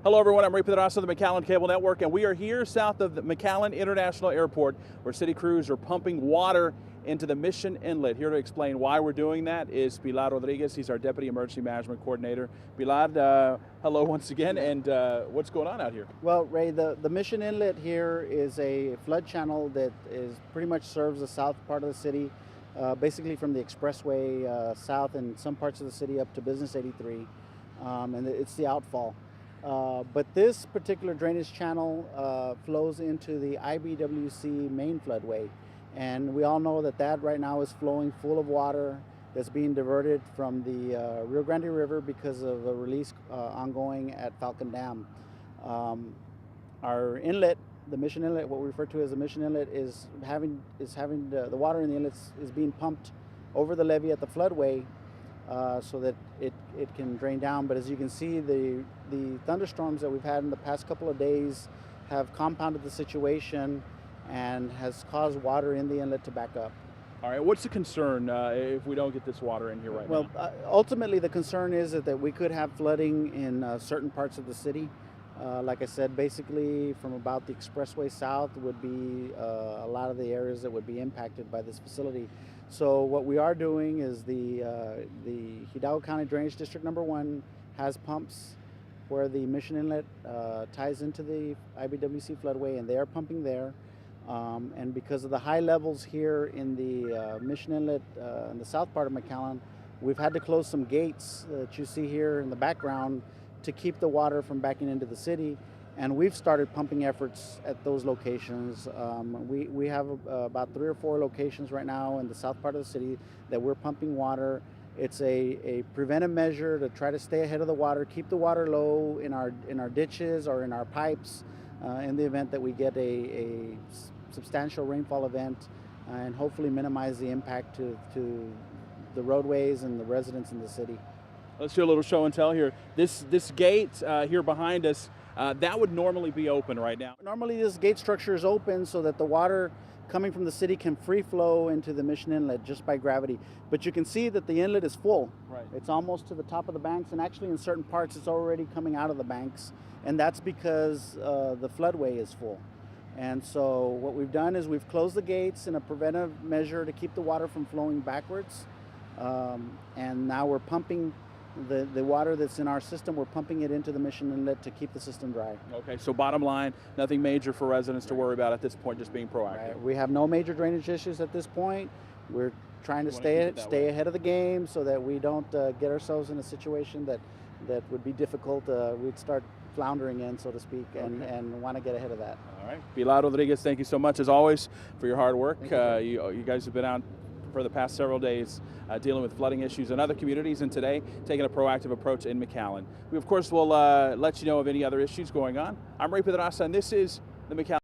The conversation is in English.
Hello everyone, I'm Ray Pedraza of the McAllen Cable Network, and we are here south of the McAllen International Airport where city crews are pumping water into the Mission Inlet. Here to explain why we're doing that is Pilar Rodriguez. He's our Deputy Emergency Management Coordinator. Pilar, hello once again, and what's going on out here? Well, Ray, the Mission Inlet here is a flood channel that is pretty much serves the south part of the city, basically from the expressway south and some parts of the city up to Business 83, and it's the outfall. But this particular drainage channel flows into the IBWC main floodway. And we all know that right now is flowing full of water that's being diverted from the Rio Grande River because of a release ongoing at Falcon Dam. Our inlet, the Mission Inlet, what we refer to as the Mission Inlet, is having the water in the inlets is being pumped over the levee at the floodway so that it can drain down. But as you can see, the thunderstorms that we've had in the past couple of days have compounded the situation and has caused water in the inlet to back up. All right, what's the concern if we don't get this water in here right now? Well, ultimately the concern is that we could have flooding in certain parts of the city. Like I said, basically from about the expressway south would be a lot of the areas that would be impacted by this facility. So what we are doing is the Hidalgo County Drainage District number 1 has pumps where the Mission Inlet ties into the IBWC floodway, and they are pumping there. And because of the high levels here in the Mission Inlet in the south part of McAllen, we've had to close some gates that you see here in the background to keep the water from backing into the city. And we've started pumping efforts at those locations. We have about 3 or 4 locations right now in the south part of the city that we're pumping water. It's a preventive measure to try to stay ahead of the water, keep the water low in our ditches or in our pipes in the event that we get a substantial rainfall event, and hopefully minimize the impact to the roadways and the residents in the city. Let's do a little show and tell here. This gate here behind us, that would normally be open right now. Normally this gate structure is open so that the water coming from the city can free flow into the Mission Inlet just by gravity. But you can see that the inlet is full. Right. It's almost to the top of the banks, and actually in certain parts it's already coming out of the banks, and that's because the floodway is full. And so what we've done is we've closed the gates in a preventive measure to keep the water from flowing backwards. And now we're pumping the water that's in our system, we're pumping it into the Mission Inlet to keep the system dry. Okay, so bottom line, nothing major for residents to worry about at this point, just being proactive. Right. We have no major drainage issues at this point. We're trying to stay ahead of the game so that we don't get ourselves in a situation that would be difficult. We'd start floundering in, so to speak, and want to get ahead of that. All right. Pilar Rodriguez, thank you so much, as always, for your hard work. You guys have been out for the past several days dealing with flooding issues in other communities, and today taking a proactive approach in McAllen. We, of course, will let you know of any other issues going on. I'm Ray Pedraza, and this is the McAllen